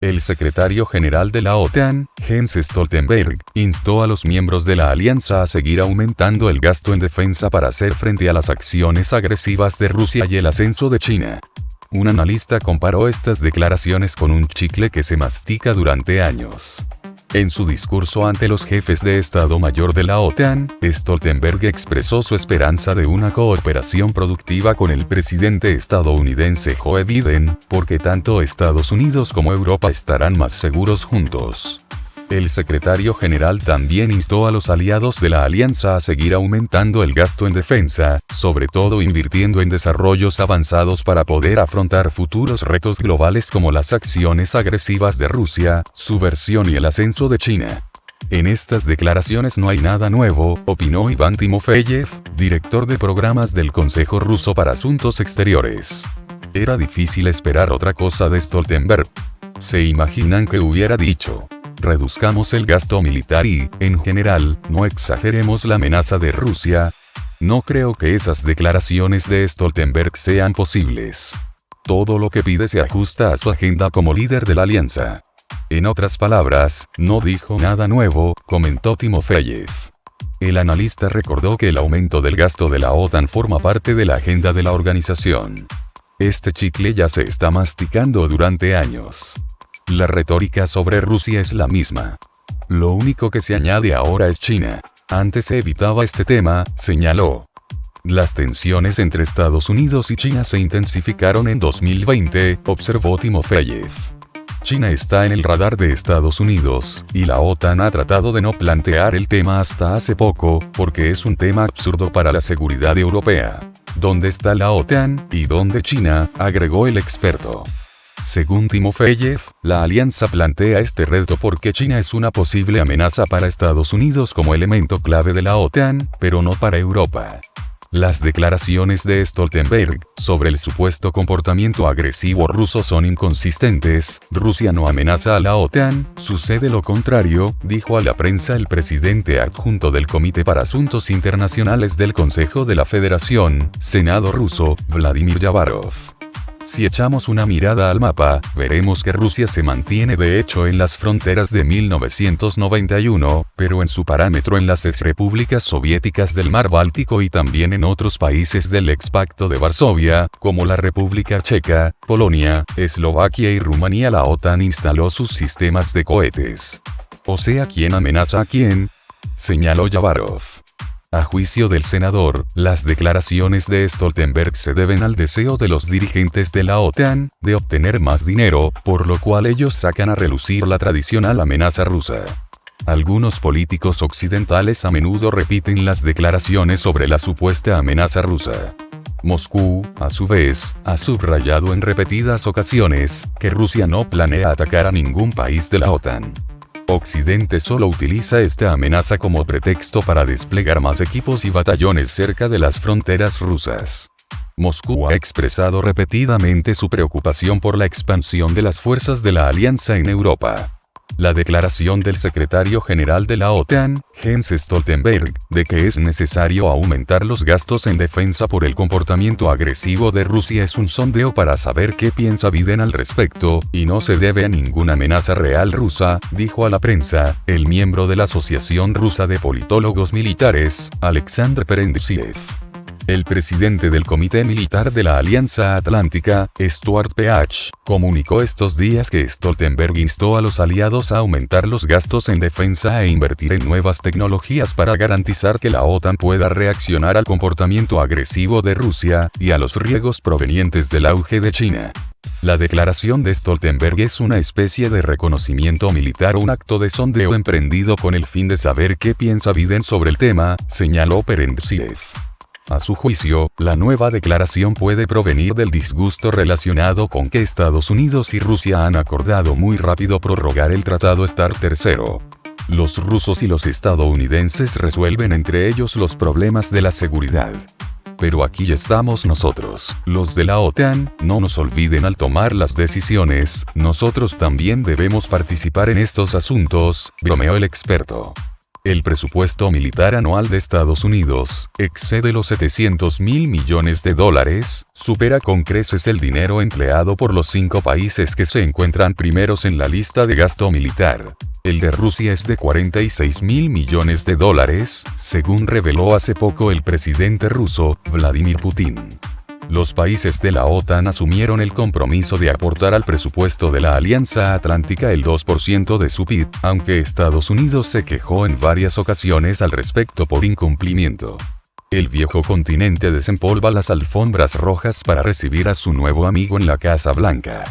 El secretario general de la OTAN, Jens Stoltenberg, instó a los miembros de la alianza a seguir aumentando el gasto en defensa para hacer frente a las acciones agresivas de Rusia y el ascenso de China. Un analista comparó estas declaraciones con un chicle que se mastica durante años. En su discurso ante los jefes de Estado Mayor de la OTAN, Stoltenberg expresó su esperanza de una cooperación productiva con el presidente estadounidense Joe Biden, porque tanto Estados Unidos como Europa estarán más seguros juntos. El secretario general también instó a los aliados de la alianza a seguir aumentando el gasto en defensa, sobre todo invirtiendo en desarrollos avanzados para poder afrontar futuros retos globales como las acciones agresivas de Rusia, su versión y el ascenso de China. En estas declaraciones no hay nada nuevo, opinó Iván Timofeyev, director de programas del Consejo Ruso para Asuntos Exteriores. Era difícil esperar otra cosa de Stoltenberg. ¿Se imaginan que hubiera dicho? Reduzcamos el gasto militar y, en general, no exageremos la amenaza de Rusia? No creo que esas declaraciones de Stoltenberg sean posibles. Todo lo que pide se ajusta a su agenda como líder de la alianza. En otras palabras, no dijo nada nuevo, comentó Timofeyev. El analista recordó que el aumento del gasto de la OTAN forma parte de la agenda de la organización. Este chicle ya se está masticando durante años. La retórica sobre Rusia es la misma. Lo único que se añade ahora es China. Antes se evitaba este tema, señaló. Las tensiones entre Estados Unidos y China se intensificaron en 2020, observó Timofeyev. China está en el radar de Estados Unidos, y la OTAN ha tratado de no plantear el tema hasta hace poco, porque es un tema absurdo para la seguridad europea. ¿Dónde está la OTAN, y dónde China?, agregó el experto. Según Timofeyev, la alianza plantea este reto porque China es una posible amenaza para Estados Unidos como elemento clave de la OTAN, pero no para Europa. Las declaraciones de Stoltenberg sobre el supuesto comportamiento agresivo ruso son inconsistentes. Rusia no amenaza a la OTAN, sucede lo contrario, dijo a la prensa el presidente adjunto del Comité para Asuntos Internacionales del Consejo de la Federación, Senado ruso, Vladimir Yavarov. Si echamos una mirada al mapa, veremos que Rusia se mantiene de hecho en las fronteras de 1991, pero en su parámetro en las exrepúblicas soviéticas del Mar Báltico y también en otros países del ex-pacto de Varsovia, como la República Checa, Polonia, Eslovaquia y Rumanía. La OTAN instaló sus sistemas de cohetes. O sea, ¿quién amenaza a quién?, señaló Yavarov. A juicio del senador, las declaraciones de Stoltenberg se deben al deseo de los dirigentes de la OTAN, de obtener más dinero, por lo cual ellos sacan a relucir la tradicional amenaza rusa. Algunos políticos occidentales a menudo repiten las declaraciones sobre la supuesta amenaza rusa. Moscú, a su vez, ha subrayado en repetidas ocasiones, que Rusia no planea atacar a ningún país de la OTAN. Occidente solo utiliza esta amenaza como pretexto para desplegar más equipos y batallones cerca de las fronteras rusas. Moscú ha expresado repetidamente su preocupación por la expansión de las fuerzas de la alianza en Europa. La declaración del secretario general de la OTAN, Jens Stoltenberg, de que es necesario aumentar los gastos en defensa por el comportamiento agresivo de Rusia es un sondeo para saber qué piensa Biden al respecto, y no se debe a ninguna amenaza real rusa, dijo a la prensa, el miembro de la Asociación Rusa de Politólogos Militares, Alexander Perendsiev. El presidente del Comité Militar de la Alianza Atlántica, Stuart Peach, comunicó estos días que Stoltenberg instó a los aliados a aumentar los gastos en defensa e invertir en nuevas tecnologías para garantizar que la OTAN pueda reaccionar al comportamiento agresivo de Rusia, y a los riesgos provenientes del auge de China. La declaración de Stoltenberg es una especie de reconocimiento militar o un acto de sondeo emprendido con el fin de saber qué piensa Biden sobre el tema, señaló Perendsiev. A su juicio, la nueva declaración puede provenir del disgusto relacionado con que Estados Unidos y Rusia han acordado muy rápido prorrogar el Tratado START III. Los rusos y los estadounidenses resuelven entre ellos los problemas de la seguridad. Pero aquí estamos nosotros, los de la OTAN, no nos olviden al tomar las decisiones, nosotros también debemos participar en estos asuntos, bromeó el experto. El presupuesto militar anual de Estados Unidos excede los 700.000 millones de dólares, supera con creces el dinero empleado por los 5 países que se encuentran primeros en la lista de gasto militar. El de Rusia es de 46.000 millones de dólares, según reveló hace poco el presidente ruso, Vladimir Putin. Los países de la OTAN asumieron el compromiso de aportar al presupuesto de la Alianza Atlántica el 2% de su PIB, aunque Estados Unidos se quejó en varias ocasiones al respecto por incumplimiento. El viejo continente desempolva las alfombras rojas para recibir a su nuevo amigo en la Casa Blanca.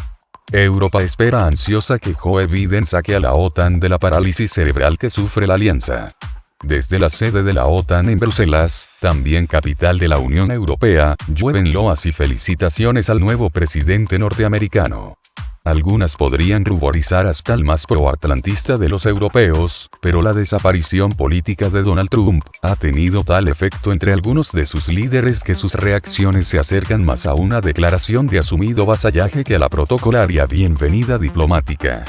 Europa espera ansiosa que Joe Biden saque a la OTAN de la parálisis cerebral que sufre la alianza. Desde la sede de la OTAN en Bruselas, también capital de la Unión Europea, llueven loas y felicitaciones al nuevo presidente norteamericano. Algunas podrían ruborizar hasta el más proatlantista de los europeos, pero la desaparición política de Donald Trump ha tenido tal efecto entre algunos de sus líderes que sus reacciones se acercan más a una declaración de asumido vasallaje que a la protocolaria bienvenida diplomática.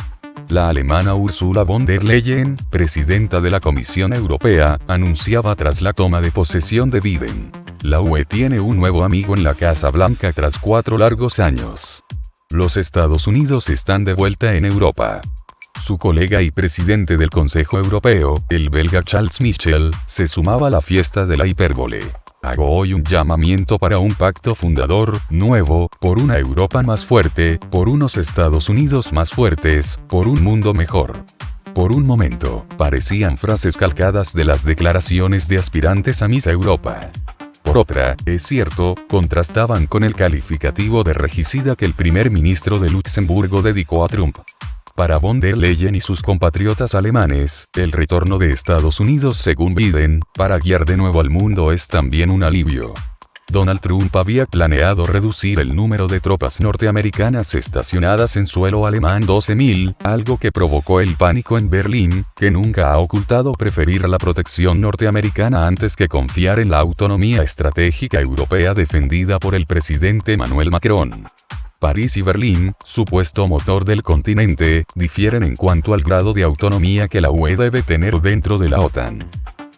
La alemana Ursula von der Leyen, presidenta de la Comisión Europea, anunciaba tras la toma de posesión de Biden: la UE tiene un nuevo amigo en la Casa Blanca tras 4 largos años. Los Estados Unidos están de vuelta en Europa. Su colega y presidente del Consejo Europeo, el belga Charles Michel, se sumaba a la fiesta de la hipérbole. Hago hoy un llamamiento para un pacto fundador, nuevo, por una Europa más fuerte, por unos Estados Unidos más fuertes, por un mundo mejor. Por un momento, parecían frases calcadas de las declaraciones de aspirantes a Miss Europa. Por otra, es cierto, contrastaban con el calificativo de regicida que el primer ministro de Luxemburgo dedicó a Trump. Para von der Leyen y sus compatriotas alemanes, el retorno de Estados Unidos según Biden, para guiar de nuevo al mundo es también un alivio. Donald Trump había planeado reducir el número de tropas norteamericanas estacionadas en suelo alemán 12.000, algo que provocó el pánico en Berlín, que nunca ha ocultado preferir la protección norteamericana antes que confiar en la autonomía estratégica europea defendida por el presidente Emmanuel Macron. París y Berlín, supuesto motor del continente, difieren en cuanto al grado de autonomía que la UE debe tener dentro de la OTAN.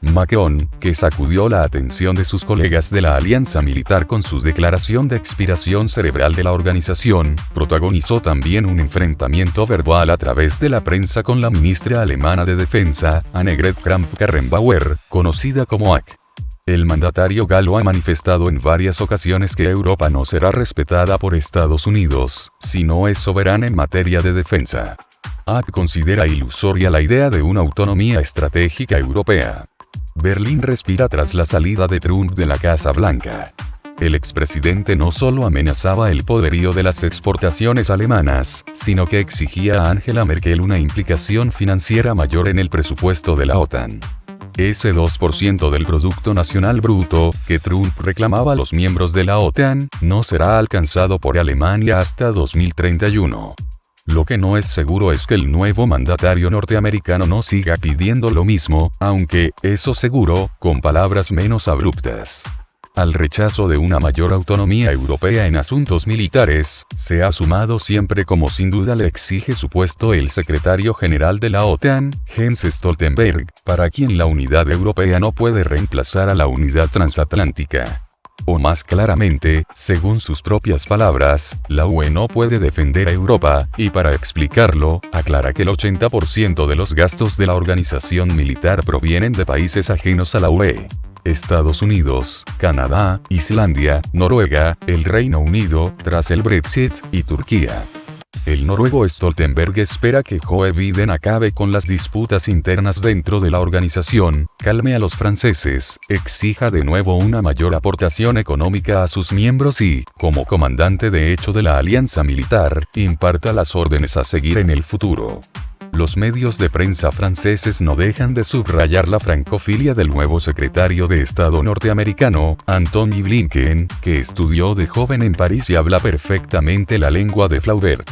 Macron, que sacudió la atención de sus colegas de la alianza militar con su declaración de expiración cerebral de la organización, protagonizó también un enfrentamiento verbal a través de la prensa con la ministra alemana de Defensa, Annegret Kramp-Karrenbauer, conocida como AK. El mandatario galo ha manifestado en varias ocasiones que Europa no será respetada por Estados Unidos, si no es soberana en materia de defensa. AK considera ilusoria la idea de una autonomía estratégica europea. Berlín respira tras la salida de Trump de la Casa Blanca. El expresidente no solo amenazaba el poderío de las exportaciones alemanas, sino que exigía a Angela Merkel una implicación financiera mayor en el presupuesto de la OTAN. Ese 2% del Producto Nacional Bruto, que Trump reclamaba a los miembros de la OTAN, no será alcanzado por Alemania hasta 2031. Lo que no es seguro es que el nuevo mandatario norteamericano no siga pidiendo lo mismo, aunque, eso seguro, con palabras menos abruptas. Al rechazo de una mayor autonomía europea en asuntos militares, se ha sumado siempre como sin duda le exige su puesto el secretario general de la OTAN, Jens Stoltenberg, para quien la unidad europea no puede reemplazar a la unidad transatlántica. O más claramente, según sus propias palabras, la UE no puede defender a Europa, y para explicarlo, aclara que el 80% de los gastos de la organización militar provienen de países ajenos a la UE. Estados Unidos, Canadá, Islandia, Noruega, el Reino Unido, tras el Brexit, y Turquía. El noruego Stoltenberg espera que Joe Biden acabe con las disputas internas dentro de la organización, calme a los franceses, exija de nuevo una mayor aportación económica a sus miembros y, como comandante de hecho de la alianza militar, imparta las órdenes a seguir en el futuro. Los medios de prensa franceses no dejan de subrayar la francofilia del nuevo secretario de Estado norteamericano, Antony Blinken, que estudió de joven en París y habla perfectamente la lengua de Flaubert.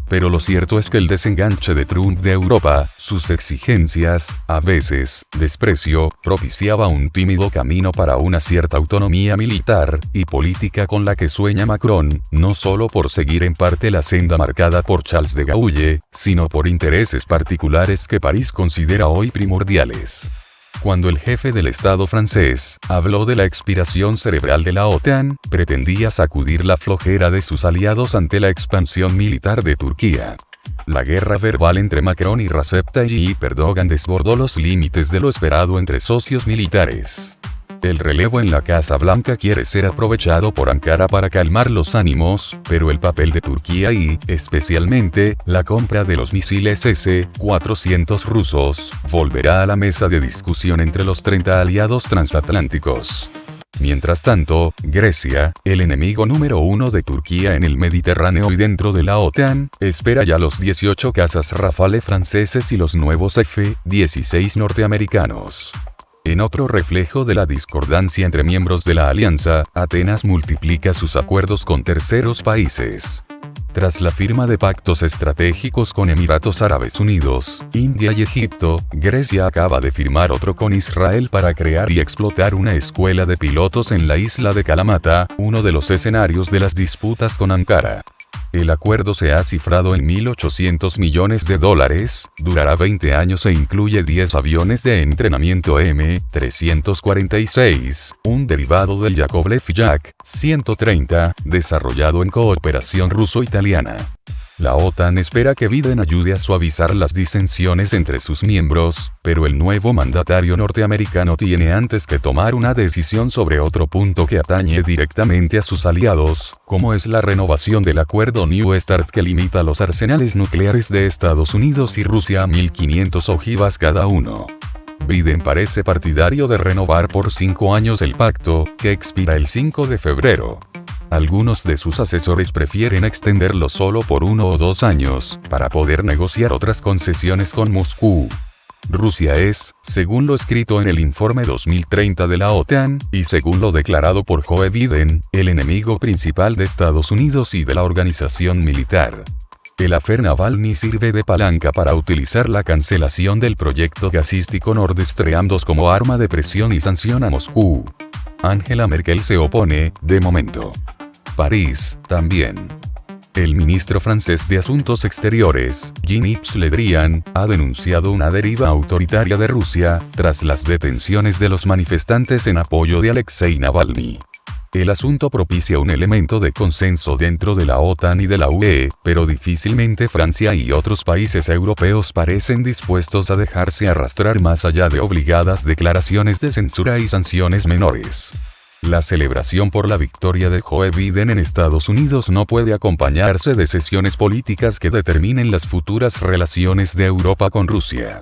Pero lo cierto es que el desenganche de Trump de Europa, sus exigencias, a veces, desprecio, propiciaba un tímido camino para una cierta autonomía militar y política con la que sueña Macron, no solo por seguir en parte la senda marcada por Charles de Gaulle, sino por intereses particulares que París considera hoy primordiales. Cuando el jefe del Estado francés habló de la expiración cerebral de la OTAN, pretendía sacudir la flojera de sus aliados ante la expansión militar de Turquía. La guerra verbal entre Macron y Recep Tayyip Erdogan desbordó los límites de lo esperado entre socios militares. El relevo en la Casa Blanca quiere ser aprovechado por Ankara para calmar los ánimos, pero el papel de Turquía y, especialmente, la compra de los misiles S-400 rusos, volverá a la mesa de discusión entre los 30 aliados transatlánticos. Mientras tanto, Grecia, el enemigo número uno de Turquía en el Mediterráneo y dentro de la OTAN, espera ya los 18 cazas Rafale franceses y los nuevos F-16 norteamericanos. En otro reflejo de la discordancia entre miembros de la alianza, Atenas multiplica sus acuerdos con terceros países. Tras la firma de pactos estratégicos con Emiratos Árabes Unidos, India y Egipto, Grecia acaba de firmar otro con Israel para crear y explotar una escuela de pilotos en la isla de Kalamata, uno de los escenarios de las disputas con Ankara. El acuerdo se ha cifrado en $1.800 millones, durará 20 años e incluye 10 aviones de entrenamiento M-346, un derivado del Yakovlev Jak-130, desarrollado en cooperación ruso-italiana. La OTAN espera que Biden ayude a suavizar las disensiones entre sus miembros, pero el nuevo mandatario norteamericano tiene antes que tomar una decisión sobre otro punto que atañe directamente a sus aliados, como es la renovación del acuerdo New START que limita los arsenales nucleares de Estados Unidos y Rusia a 1.500 ojivas cada uno. Biden parece partidario de renovar por 5 años el pacto, que expira el 5 de febrero. Algunos de sus asesores prefieren extenderlo solo por 1 o 2 años, para poder negociar otras concesiones con Moscú. Rusia es, según lo escrito en el informe 2030 de la OTAN, y según lo declarado por Joe Biden, el enemigo principal de Estados Unidos y de la organización militar. El affair Navalny sirve de palanca para utilizar la cancelación del proyecto gasístico Nord Stream 2 como arma de presión y sanción a Moscú. Angela Merkel se opone, de momento. París, también. El ministro francés de Asuntos Exteriores, Jean-Yves Le Drian, ha denunciado una deriva autoritaria de Rusia, tras las detenciones de los manifestantes en apoyo de Alexei Navalny. El asunto propicia un elemento de consenso dentro de la OTAN y de la UE, pero difícilmente Francia y otros países europeos parecen dispuestos a dejarse arrastrar más allá de obligadas declaraciones de censura y sanciones menores. La celebración por la victoria de Joe Biden en Estados Unidos no puede acompañarse de sesiones políticas que determinen las futuras relaciones de Europa con Rusia.